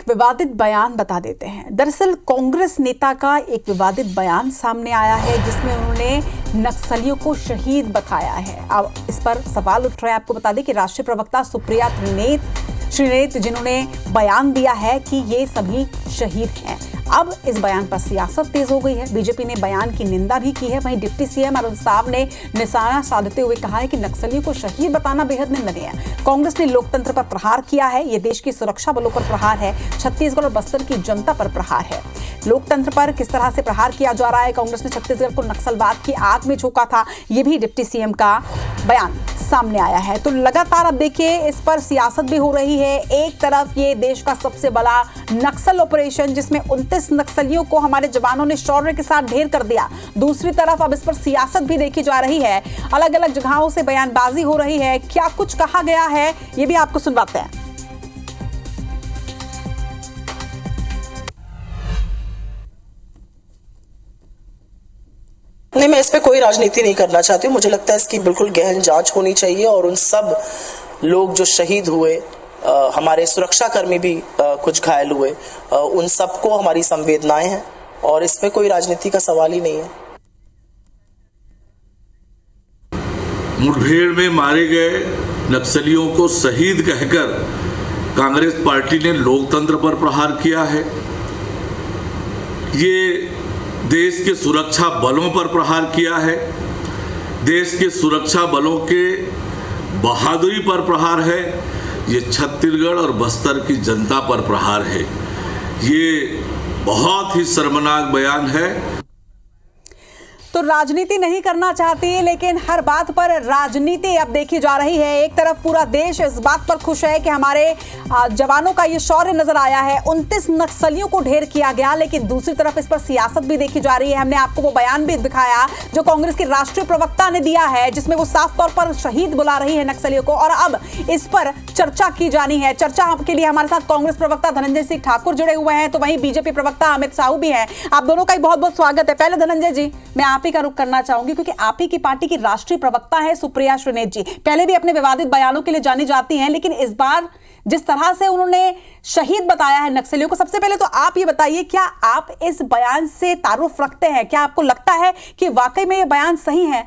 विवादित बयान बता देते हैं। दरअसल कांग्रेस नेता का एक विवादित बयान सामने आया है जिसमें उन्होंने नक्सलियों को शहीद बताया है। अब इस पर सवाल उठ रहे हैं। आपको बता दें कि राष्ट्रीय प्रवक्ता सुप्रिया श्रीनेत जिन्होंने बयान दिया है कि ये सभी शहीद हैं। अब इस बयान पर सियासत तेज हो गई है। बीजेपी ने बयान की निंदा भी की है। वहीं डिप्टी सीएम अरुण साव ने निशाना साधते हुए कहा है कि नक्सलियों को शहीद बताना बेहद निंदनीय है। कांग्रेस ने लोकतंत्र पर प्रहार किया है। ये देश की सुरक्षा बलों पर प्रहार है। छत्तीसगढ़ और बस्तर की जनता पर प्रहार है। लोकतंत्र पर किस तरह से प्रहार किया जा रहा है। कांग्रेस ने छत्तीसगढ़ को नक्सलवाद की आग में झोंका था। ये भी डिप्टी सीएम का बयान सामने आया है। तो लगातार अब देखिए इस पर सियासत भी हो रही है। एक तरफ ये देश का सबसे बड़ा नक्सल ऑपरेशन जिसमें 29 नक्सलियों को हमारे जवानों ने शौर्य के साथ ढेर कर दिया। दूसरी तरफ अब इस पर सियासत भी देखी जा रही है। अलग अलग जगहों से बयानबाजी हो रही है। क्या कुछ कहा गया है ये भी आपको सुनवाते हैं। नहीं, मैं इस पे कोई राजनीति नहीं करना चाहती हूँ। मुझे लगता है इसकी बिल्कुल गहन जांच होनी चाहिए और उन सब लोग जो शहीद हुए, हमारे सुरक्षाकर्मी भी कुछ घायल हुए, उन सबको हमारी संवेदनाएं हैं और इसमें कोई राजनीति का सवाल ही नहीं है। मुठभेड़ में मारे गए नक्सलियों को शहीद कहकर कांग्रेस पार्टी ने लोकतंत्र पर प्रहार किया है। ये देश के सुरक्षा बलों पर प्रहार किया है। देश के सुरक्षा बलों के बहादुरी पर प्रहार है। ये छत्तीसगढ़ और बस्तर की जनता पर प्रहार है। ये बहुत ही शर्मनाक बयान है। तो राजनीति नहीं करना चाहती लेकिन हर बात पर राजनीति अब देखी जा रही है। एक तरफ पूरा देश इस बात पर खुश है कि हमारे जवानों का ये शौर्य नजर आया है। 29 नक्सलियों को ढेर किया गया, लेकिन दूसरी तरफ इस पर सियासत भी देखी जा रही है। हमने आपको वो बयान भी दिखाया जो कांग्रेस के राष्ट्रीय प्रवक्ता ने दिया है जिसमें वो साफ तौर पर शहीद बुला रही है नक्सलियों को। और अब इस पर चर्चा की जानी है। चर्चा के लिए हमारे साथ कांग्रेस प्रवक्ता धनंजय सिंह ठाकुर जुड़े हुए हैं, तो वहीं बीजेपी प्रवक्ता अमित साहू भी हैं। आप दोनों का बहुत बहुत स्वागत है। पहले धनंजय जी, मैं आप ही का रुख करना चाहूंगी क्योंकि आप ही की पार्टी की राष्ट्रीय प्रवक्ता है सुप्रिया श्रीनेत जी। पहले भी अपने विवादित बयानों के लिए जानी जाती हैं, लेकिन इस बार जिस तरह से उन्होंने शहीद बताया है नक्सलियों को, सबसे पहले तो आप ये बताइए, क्या आप इस बयान से तारुफ रखते हैं? क्या आपको लगता है कि वाकई में ये बयान सही है?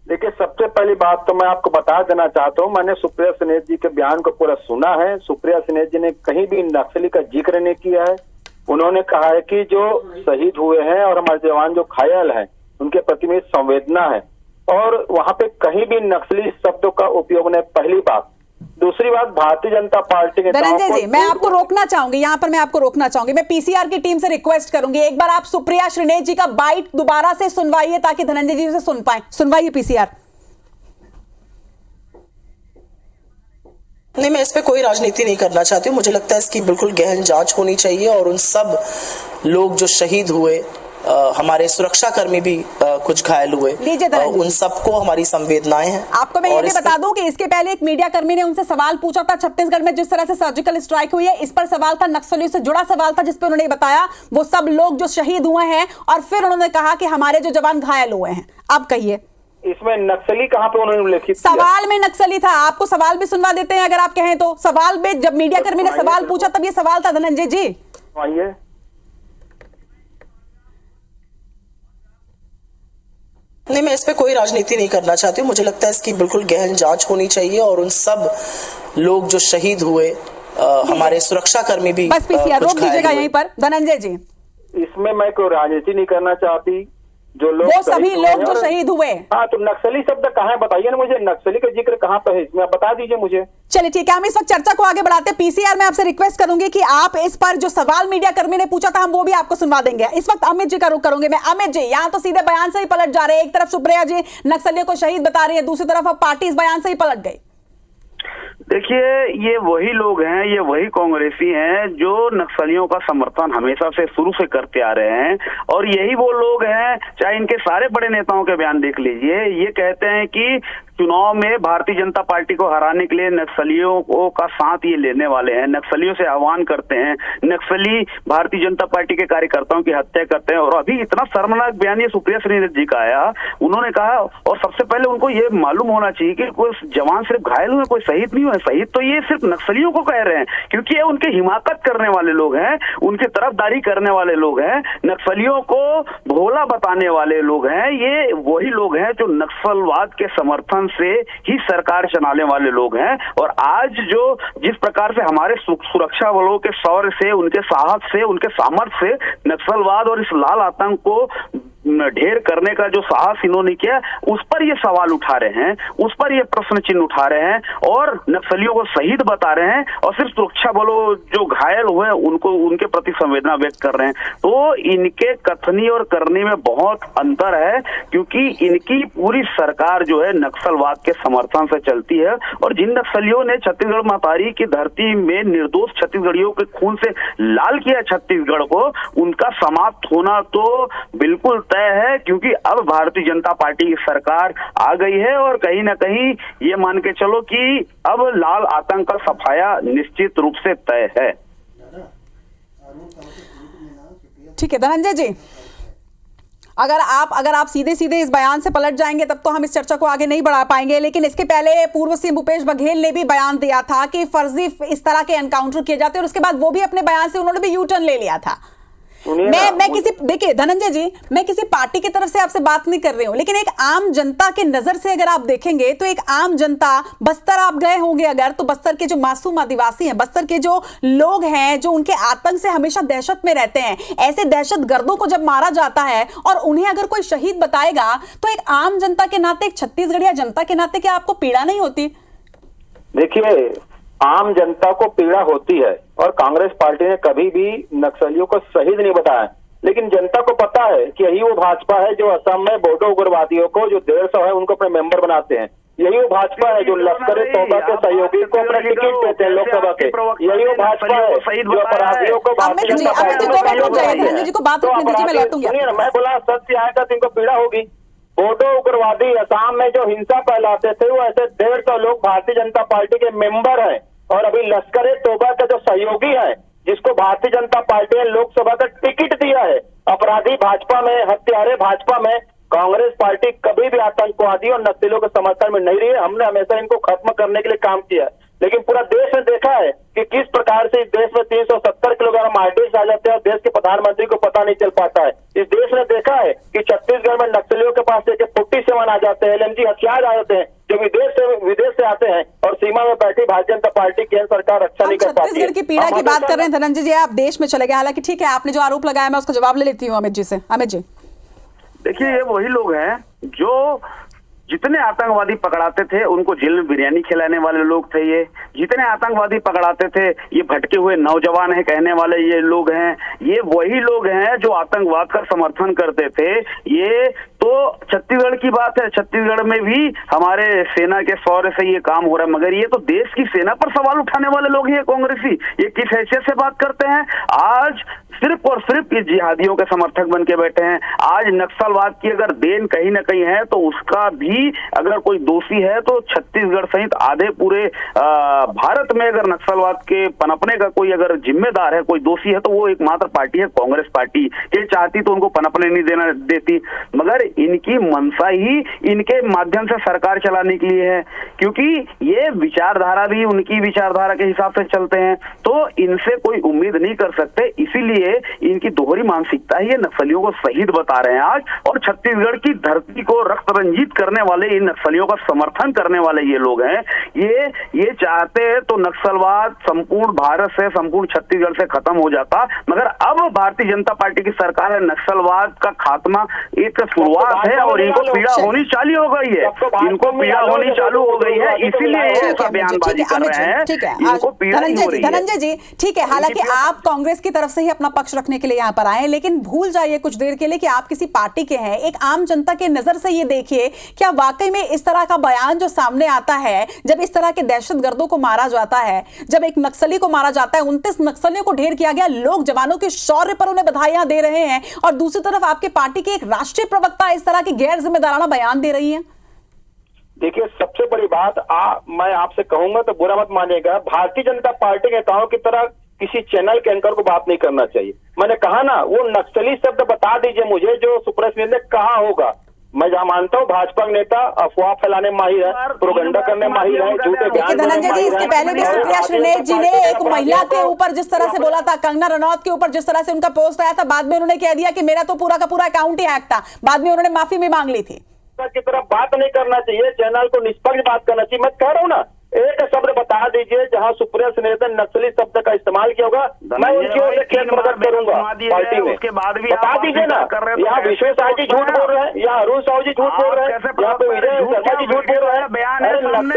देखिए, सबसे पहली बात तो मैं आपको बता देना चाहता हूँ, मैंने सुप्रिया श्रीनेत जी के बयान को पूरा सुना है। सुप्रिया श्रीनेत जी ने कहीं भी नक्सली का जिक्र नहीं किया है। उन्होंने कहा है कि जो शहीद हुए हैं और हमारे जवान जो घायल हैं उनके प्रति में संवेदना है, और वहां पे कहीं भी नक्सली शब्दों का उपयोग नहीं। पहली बात। दूसरी बात, भारतीय जनता पार्टी के धनंजय जी, मैं आपको रोकना चाहूंगी यहाँ पर। मैं आपको रोकना चाहूंगी। मैं पीसीआर की टीम से रिक्वेस्ट करूंगी, एक बार आप सुप्रिया श्रीनेत जी का बाइट दोबारा से सुनवाइए ताकि धनंजय जी उसे सुन पाए। सुनवाइए पीसीआर। नहीं, मैं इस पे कोई राजनीति नहीं करना चाहती हूँ। मुझे लगता है इसकी बिल्कुल गहन जांच होनी चाहिए और उन सब लोग जो शहीद हुए, हमारे सुरक्षाकर्मी भी कुछ घायल हुए, उन सबको हमारी संवेदनाएं हैं। आपको मैं ये भी बता दूं कि इसके पहले एक मीडिया कर्मी ने उनसे सवाल पूछा था छत्तीसगढ़ में जिस तरह से सर्जिकल स्ट्राइक हुई है। इस पर सवाल था, नक्सलियों से जुड़ा सवाल था, जिस पर उन्होंने बताया वो सब लोग जो शहीद हुए हैं, और फिर उन्होंने कहा कि हमारे जो जवान घायल हुए हैं। अब कहिए, इसमें नक्सली कहाँ पे उन्होंने उल्लेखित किया? सवाल में नक्सली था। आपको सवाल भी सुनवा देते हैं अगर आप कहें तो। सवाल में जब मीडिया कर्मी ने सवाल पूछा तब ये सवाल था धनंजय जी। आइए, नहीं, मैं इस पे कोई राजनीति नहीं करना चाहती हूँ। मुझे लगता है इसकी बिल्कुल गहन जांच होनी चाहिए और उन सब लोग जो शहीद हुए, हमारे सुरक्षाकर्मी भी बस पीसीआर रोक दीजिएगा यहीं पर। धनंजय जी, इसमें मैं कोई राजनीति नहीं करना चाहती। जो लोग वो सभी लोग जो शहीद हुए, हाँ, तो नक्सली शब्द कहाँ है बताइए ना मुझे। नक्सली का जिक्र कहाँ पे है इसमें, आप बता दीजिए मुझे। चलिए ठीक है, हम इस वक्त चर्चा को आगे बढ़ाते हैं। पीसीआर में आपसे रिक्वेस्ट करूंगी कि आप इस पर जो सवाल मीडिया कर्मी ने पूछा था हम वो भी आपको सुनवा देंगे। इस वक्त अमित जी का रुख करूंगे मैं। अमित जी, यहाँ तो सीधे बयान से ही पलट जा रहे हैं। एक तरफ सुप्रिया जी नक्सलियों को शहीद बता रही है, दूसरी तरफ अब पार्टी इस बयान से ही पलट गई। देखिए, ये वही लोग हैं, ये वही कांग्रेसी हैं जो नक्सलियों का समर्थन हमेशा से शुरू से करते आ रहे हैं, और यही वो लोग हैं, चाहे इनके सारे बड़े नेताओं के बयान देख लीजिए, ये कहते हैं कि चुनाव में भारतीय जनता पार्टी को हराने के लिए नक्सलियों को का साथ ये लेने वाले हैं, नक्सलियों से आह्वान करते हैं, नक्सली भारतीय जनता पार्टी के कार्यकर्ताओं की हत्या करते हैं। और अभी इतना शर्मनाक बयान ये सुप्रिया श्रीनेत जी का आया, उन्होंने कहा, और सबसे पहले उनको ये मालूम होना चाहिए कि कोई जवान सिर्फ घायल हुए, कोई शहीद नहीं हुए। शहीद तो ये सिर्फ नक्सलियों को कह रहे हैं, क्योंकि ये उनके हिमाकत करने वाले लोग हैं, उनकी तरफदारी करने वाले लोग हैं, नक्सलियों को भोला बताने वाले लोग हैं। ये वही लोग हैं जो नक्सलवाद के समर्थन से ही सरकार चलाने वाले लोग हैं। और आज जो जिस प्रकार से हमारे सुरक्षा बलों के शौर्य से, उनके साहस से, उनके सामर्थ्य से नक्सलवाद और इस लाल आतंक को ढेर करने का जो साहस इन्होंने किया, उस पर ये सवाल उठा रहे हैं, उस पर ये प्रश्न चिन्ह उठा रहे हैं और नक्सलियों को शहीद बता रहे हैं और सिर्फ सुरक्षा बलों जो घायल हुए उनको उनके प्रति संवेदना व्यक्त कर रहे हैं। तो इनके कथनी और करनी में बहुत अंतर है, क्योंकि इनकी पूरी सरकार जो है नक्सलवाद के समर्थन से चलती है। और जिन नक्सलियों ने छत्तीसगढ़ महतारी की धरती में निर्दोष छत्तीसगढ़ियों के खून से लाल किया छत्तीसगढ़ को, उनका समाप्त होना तो बिल्कुल तय है, क्योंकि अब भारतीय जनता पार्टी की सरकार आ गई है और कहीं ना कहीं ये मान के चलो कि अब लाल आतंक का सफाया निश्चित रूप से तय है। ठीक है धनंजय जी, अगर आप सीधे सीधे इस बयान से पलट जाएंगे तब तो हम इस चर्चा को आगे नहीं बढ़ा पाएंगे, लेकिन इसके पहले पूर्व सीएम भूपेश बघेल ने भी बयान दिया था कि फर्जी इस तरह के एनकाउंटर किए जाते हैं और उसके बाद वो भी अपने बयान से उन्होंने भी यू टर्न ले लिया था। मैं किसी, देखिए धनंजय जी, मैं किसी पार्टी की तरफ से आपसे बात नहीं कर रही हूं, लेकिन एक आम जनता के नजर से अगर आप देखेंगे तो एक आम जनता, बस्तर आप गए होंगे अगर, तो बस्तर के जो मासूम आदिवासी हैं, बस्तर के जो लोग हैं जो उनके आतंक से हमेशा दहशत में रहते हैं, ऐसे दहशतगर्दों को जब मारा जाता है और उन्हें अगर कोई शहीद बताएगा तो एक आम जनता के नाते, एक छत्तीसगढ़िया जनता के नाते क्या आपको पीड़ा नहीं होती? देखिए, आम जनता को पीड़ा होती है और कांग्रेस पार्टी ने कभी भी नक्सलियों को शहीद नहीं बताया, लेकिन जनता को पता है कि यही वो भाजपा है जो असम में बोडो उग्रवादियों को जो 150 है उनको अपने मेंबर बनाते हैं। यही वो भाजपा है जो लश्कर ए तौबा के सहयोगी को अपने टिकट देते हैं लोकसभा के। यही वो भाजपा है जो अपराधियों को भारतीय जनता पार्टी में सहयोग सुनिए ना, मैं बोला सत्य आएगा तो इनको पीड़ा होगी। बोडो उग्रवादी असम में जो हिंसा फैलाते थे वो ऐसे 150 लोग भारतीय जनता पार्टी के मेंबर हैं और अभी लश्कर ए तौबा का जो सहयोगी है जिसको भारतीय जनता पार्टी ने लोकसभा का टिकट दिया है, अपराधी भाजपा में, हत्यारे भाजपा में। कांग्रेस पार्टी कभी भी आतंकवादी और नक्सलियों के समर्थन में नहीं रही है। हमने हमेशा इनको खत्म करने के लिए काम किया, लेकिन पूरा देश ने देखा है कि किस प्रकार से इस देश में 370 किलोग्राम आईडीज आ जाते हैं और देश के प्रधानमंत्री को पता नहीं चल पाता है। इस देश ने देखा है कि छत्तीसगढ़ में नक्सलियों के पास एक 47 आ जाते हैं, LMG हथियार आ जाते हैं जो विदेश से आते हैं और सीमा में बैठी भारतीय जनता पार्टी केंद्र सरकार रक्षा नहीं कर पाती है। छत्तीसगढ़ की पीड़ा की बात कर रहे हैं धनंजय जी, आप देश में चले गए। हालांकि ठीक है, आपने जो आरोप लगाया मैं उसका जवाब ले लेती हूँ अमित जी से। अमित जी, देखिए, ये वही लोग हैं जो जितने आतंकवादी पकड़ाते थे उनको जेल में बिरयानी खिलाने वाले लोग थे। ये जितने आतंकवादी पकड़ाते थे, ये भटके हुए नौजवान हैं कहने वाले ये लोग हैं। ये वही लोग हैं जो आतंकवाद का समर्थन करते थे। ये तो छत्तीसगढ़ की बात है, छत्तीसगढ़ में भी हमारे सेना के शौर्य से ये काम हो रहा है, मगर ये तो देश की सेना पर सवाल उठाने वाले लोग हैं कांग्रेसी। ये किस हैसियत से बात करते हैं? आज सिर्फ और सिर्फ ये जिहादियों के समर्थक बन के बैठे हैं। आज नक्सलवाद की अगर देन कहीं ना कहीं है तो उसका भी अगर कोई दोषी है तो छत्तीसगढ़ सहित आधे पूरे भारत में अगर नक्सलवाद के पनपने का कोई अगर जिम्मेदार है, कोई दोषी है, तो वो एकमात्र पार्टी है कांग्रेस पार्टी। ये चाहती तो उनको पनपने नहीं देना देती, मगर इनकी मनसा ही इनके माध्यम से सरकार चलाने के लिए है, क्योंकि ये विचारधारा भी उनकी विचारधारा के हिसाब से चलते हैं, तो इनसे कोई उम्मीद नहीं कर सकते। इसीलिए इनकी दोहरी मानसिकता ही नक्सलियों को शहीद बता रहे हैं आज, और छत्तीसगढ़ की धरती को रक्त रंजित करने वाले इन नक्सलियों का समर्थन करने वाले ये लोग हैं। ये चाहते हैं तो नक्सलवाद संपूर्ण भारत से, संपूर्ण छत्तीसगढ़ से खत्म हो जाता, मगर अब भारतीय जनता पार्टी की सरकार है, नक्सलवाद का खात्मा एक शुरुआत है और इनको पीड़ा होनी चालू हो गई है, इनको पीड़ा होनी चालू हो गई है, इसीलिए ऐसा बयानबाजी कर रहे हैं। इनको पीड़ा हो रही है। धनंजय जी, ठीक है, हालांकि आप कांग्रेस की तरफ से ही अपना पक्ष रखने के लिए यहाँ पर आए, लेकिन भूल जाइए कुछ देर के लिए कि आप किसी पार्टी के हैं। एक आम जनता के नजर से ये देखिए, क्या वाकई में इस तरह का बयान जो सामने आता है, जब इस तरह के दहशतगर्दों को मारा जाता है, जब एक नक्सली को मारा जाता है, 29 नक्सलियों को ढेर किया गया, लोग जवानों के शौर्य पर उन्हें बधाइयां दे रहे हैं, और दूसरी तरफ आपके पार्टी के एक राष्ट्रीय प्रवक्ता इस तरह की गैर जिम्मेदाराना बयान दे रही है? देखिए सबसे बड़ी बात मैं आपसे कहूंगा तो बुरा मत मानिएगा, भारतीय जनता पार्टी के नेताओं की तरह किसी चैनल के एंकर को बात नहीं करना चाहिए। मैंने कहा ना, वो नक्सली शब्द बता दीजिए मुझे जो सुप्रिया सुनील ने कहा होगा। मैं जहाँ मानता हूँ भाजपा नेता अफवाह फैलाने माहिर है, प्रोपेगेंडा करने माहिर है, झूठे बयान देने धनंजय जी, इसके पहले भी सुप्रिया सुनील जी ने एक महिला के ऊपर जिस तरह से बोला था, कंगना रनौत के ऊपर जिस तरह से उनका पोस्ट आया था, बाद में उन्होंने कह दिया कि मेरा तो पूरा का पूरा अकाउंट ही हैक था। बाद में उन्होंने माफी भी मांग ली थी। की तरफ बात नहीं करना चाहिए, चैनल को निष्पक्ष बात करना चाहिए। मैं कह रहा हूँ ना, एक शब्द बता दीजिए जहां सुप्रिया सुनील ने नक्सली शब्द का इस्तेमाल किया होगा, मैं उनकी ओर से खेत मदद करूंगा पार्टी में। उसके बाद भी बता दीजिए ना, यहाँ विश्व साह जी झूठ बोल रहे हैं, यहाँ अरुण साहू जी झूठ बोल रहे हैं, यहाँ पे विजय शर्मा जी झूठ बोल रहे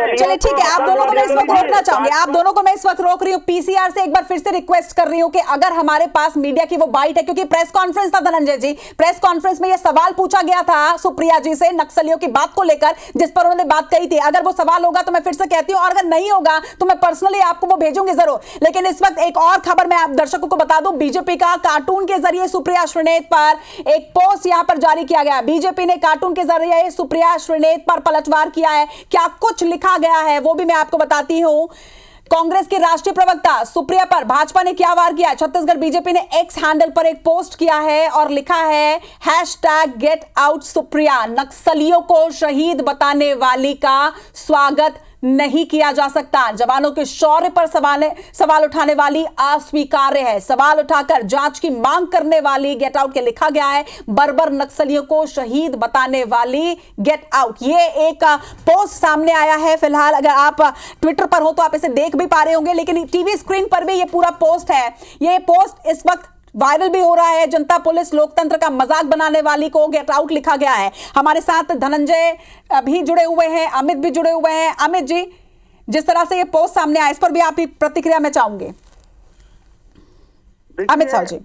हैं। चलिए ठीक है, आप दोनों को मैं इस वक्त रोकना चाहूंगी, आप दोनों को मैं इस वक्त रोक रही हूँ। पीसीआर से एक बार फिर से रिक्वेस्ट कर रही हूँ कि अगर हमारे पास मीडिया की वो बाइट है, क्योंकि प्रेस कॉन्फ्रेंस था धनंजय जी, प्रेस कॉन्फ्रेंस में ये सवाल पूछा गया था सुप्रिया जी से नक्सलियों की बात को लेकर, जिस पर उन्होंने बात कही थी। अगर वो सवाल होगा तो मैं फिर से कहती हूँ, और अगर नहीं होगा तो मैं पर्सनली आपको वो भेजूंगी जरूर। लेकिन इस वक्त एक और खबर मैं आप दर्शकों को बता दूं, बीजेपी का कार्टून के जरिए सुप्रिया श्रीनेत पर एक पोस्ट यहां पर जारी किया गया। बीजेपी ने कार्टून के जरिए सुप्रिया श्रीनेत पर पलटवार किया है। क्या कुछ लिखा गया है वो भी मैं आपको बताती हूं। कांग्रेस के राष्ट्रीय प्रवक्ता सुप्रिया पर भाजपा ने क्या वार किया? छत्तीसगढ़ बीजेपी ने एक्स हैंडल पर एक पोस्ट किया है और लिखा है #GetOutSupriya, नक्सलियों को शहीद बताने वाली का स्वागत नहीं किया जा सकता। जवानों के शौर्य पर सवाल उठाने वाली अस्वीकार्य है। सवाल उठाकर जांच की मांग करने वाली गेट आउट के लिखा गया है, बर्बर नक्सलियों को शहीद बताने वाली गेट आउट। ये एक पोस्ट सामने आया है। फिलहाल अगर आप ट्विटर पर हो तो आप इसे देख भी पा रहे होंगे, लेकिन टीवी स्क्रीन पर भी ये पूरा पोस्ट है। ये पोस्ट इस वक्त वायरल भी हो रहा है। जनता पुलिस लोकतंत्र का मजाक बनाने वाली को गेट आउट लिखा गया है। हमारे साथ धनंजय भी जुड़े हुए हैं, अमित भी जुड़े हुए हैं। अमित जी, जिस तरह से ये पोस्ट सामने आया, इस पर भी आप प्रतिक्रिया में चाहूंगे। अमित साहू जी,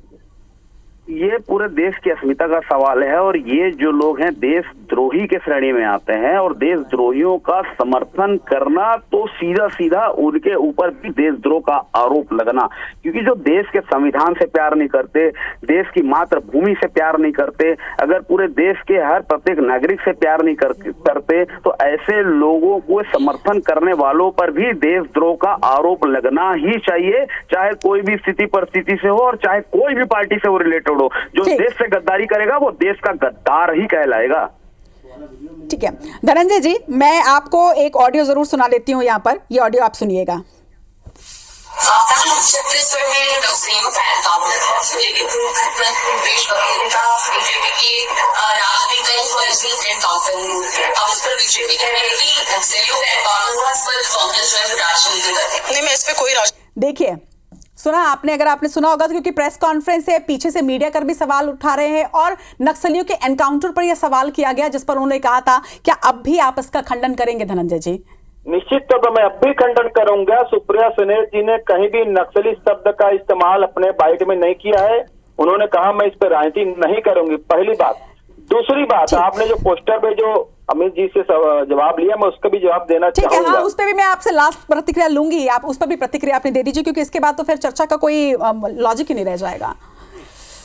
ये पूरे देश की अस्मिता का सवाल है और ये जो लोग हैं देशद्रोही के श्रेणी में आते हैं और देशद्रोहियों का समर्थन करना तो सीधा सीधा उनके ऊपर भी देशद्रोह का आरोप लगना, क्योंकि जो देश के संविधान से प्यार नहीं करते, देश की मातृभूमि से प्यार नहीं करते, अगर पूरे देश के हर प्रत्येक नागरिक से प्यार नहीं करते तो ऐसे लोगों को समर्थन करने वालों पर भी देशद्रोह का आरोप लगना ही चाहिए, चाहे कोई भी स्थिति परिस्थिति से हो और चाहे कोई भी पार्टी से वो रिलेटेड हो। जो देश से गद्दारी करेगा वो देश का गद्दार ही कहलाएगा। ठीक है धनंजय जी, मैं आपको एक ऑडियो जरूर सुना देती हूँ यहाँ पर। ये ऑडियो आप सुनिएगा। छत्तीसगढ़ में नक्सलियों का एनकाउंटर है, लेकिन देश बीजेपी की राजनीति कई फर्जी एनकाउंटर अब इस पर बीजेपी कह रही है कि नक्सलियों का एनकाउंटर हुआ, इस पर कांग्रेस जो है राजनीति करती है। नहीं, मैं इस पे कोई देखिए सुना आपने, अगर आपने सुना होगा तो, क्योंकि प्रेस कॉन्फ्रेंस है, पीछे से मीडिया कर भी सवाल उठा रहे हैं और नक्सलियों के एनकाउंटर पर यह सवाल किया गया जिस पर उन्होंने कहा था। क्या अब भी आप इसका खंडन करेंगे धनंजय जी? निश्चित तौर पर मैं अब भी खंडन करूंगा। सुप्रिया सुनील जी ने कहीं भी नक्सली शब्द का इस्तेमाल अपने बाइट में नहीं किया है। उन्होंने कहा मैं इस पर राजनीति नहीं करूंगी, पहली बात। दूसरी बात, आपने जो पोस्टर पे जो अमित जी से जवाब लिया, मैं उसका भी जवाब देना चाहूंगा। ठीक है, हाँ, उस पर भी मैं आपसे लास्ट प्रतिक्रिया लूंगी। आप उस पर भी प्रतिक्रिया आपने दे दीजिए, क्योंकि इसके बाद तो फिर चर्चा का कोई लॉजिक ही नहीं रह जाएगा।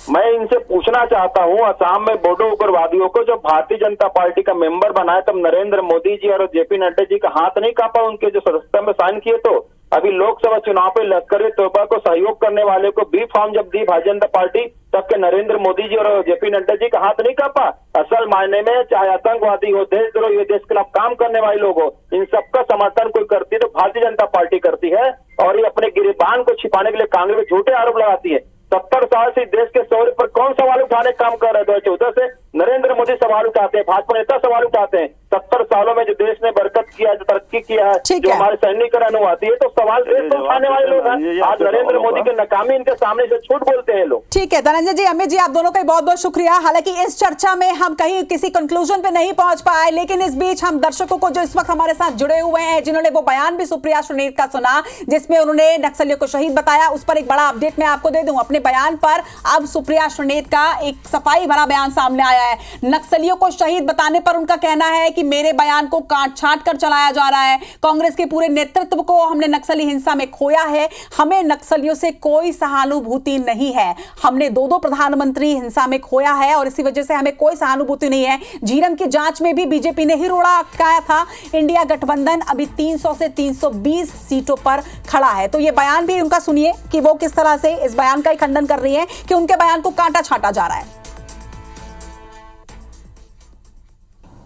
मैं इनसे पूछना चाहता हूं, असम में बोडो उग्रवादियों को जब भारतीय जनता पार्टी का मेंबर बनाया तब नरेंद्र मोदी जी और जेपी नड्डा जी का हाथ नहीं कांपा उनके जो सदस्यता में साइन किए? तो अभी लोकसभा चुनाव पे लश्कर तोयबा को सहयोग करने वाले को बी फॉर्म जब दी भारतीय जनता पार्टी, तब के नरेंद्र मोदी जी और जेपी नड्डा जी का हाथ नहीं कांपा? असल मायने में चाहे आतंकवादी हो, देशद्रोही हो, देश के खिलाफ काम करने वाले लोग हो, इन सबका समर्थन कोई करती है तो भारतीय जनता पार्टी करती है। और ये अपने गिरेबान को छिपाने के लिए कांग्रेस पे झूठे आरोप लगाती है। 70 साल से देश के शौर्य पर कौन सवाल उठाने का काम कर रहे हैं? 2014 से नरेंद्र मोदी सवाल उठाते हैं, भाजपा नेता सवाल उठाते हैं। 70 सालों में जो देश ने बरकत किया, जो तरक्की किया है, जो हमारे सैनिकरण हुआती है, तो सवाल देश को उठाने वाले लोग हैं। आज नरेंद्र मोदी की नाकामी इनके सामने से झूठ बोलते हैं लोग। ठीक है धनंजय जी, अमित जी, आप दोनों का बहुत बहुत शुक्रिया। हालांकि इस चर्चा में हम कहीं किसी कंक्लूजन पे नहीं पहुंच पाए, लेकिन इस बीच हम दर्शकों को जो इस वक्त हमारे साथ जुड़े हुए हैं, जिन्होंने वो बयान भी सुप्रिया श्रीनेत का सुना जिसमें उन्होंने नक्सलियों को शहीद बताया, उस पर एक बड़ा अपडेट मैं आपको दे दूं। अपने बयान पर अब सुप्रिया श्रीनेत का एक सफाई भरा बयान सामने आया है। नक्सलियों को शहीद बताने पर उनका कहना है कि मेरे बयान को काट छांट कर चलाया जा रहा है। कांग्रेस के पूरे नेतृत्व को हमने नक्सली हिंसा में खोया है, हमें नक्सलियों से कोई सहानुभूति नहीं है। हमने दो प्रधानमंत्री हिंसा में खोया है और इसी वजह से हमें कोई सहानुभूति नहीं है। झीरम की जांच में भी बीजेपी ने ही रोड़ा अटकाया था। इंडिया गठबंधन अभी 300 से 320 सीटों पर खड़ा है। तो ये बयान भी उनका सुनिए कि वो किस तरह से इस बयान का ही खंडन कर रही है कि उनके बयान को काटा छांटा जा रहा है।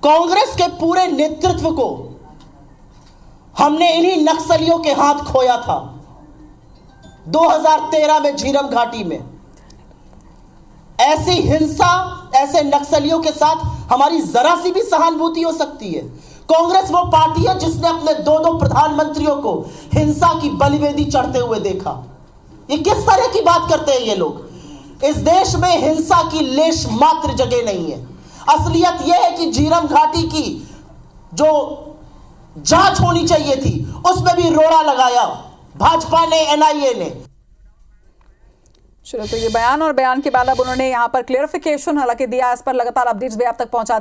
कांग्रेस के पूरे नेतृत्व को हमने इन्हीं नक्सलियों के हाथ खोया था 2013 में झीरम घाटी में। ऐसी हिंसा, ऐसे नक्सलियों के साथ हमारी जरा सी भी सहानुभूति हो सकती है? कांग्रेस वो पार्टी है जिसने अपने दो प्रधानमंत्रियों को हिंसा की बलिवेदी चढ़ते हुए देखा। ये किस तरह की बात करते हैं ये लोग? इस देश में हिंसा की लेश मात्र जगह नहीं है। असलियत यह है कि झीरम घाटी की जो जांच होनी चाहिए थी उसमें भी रोड़ा लगाया भाजपा ने, एनआईए ने। चलो, तो ये बयान और बयान के बाद अब उन्होंने यहां पर क्लेरिफिकेशन हालांकि दिया, इस पर लगातार अपडेट्स भी आप तक पहुंचा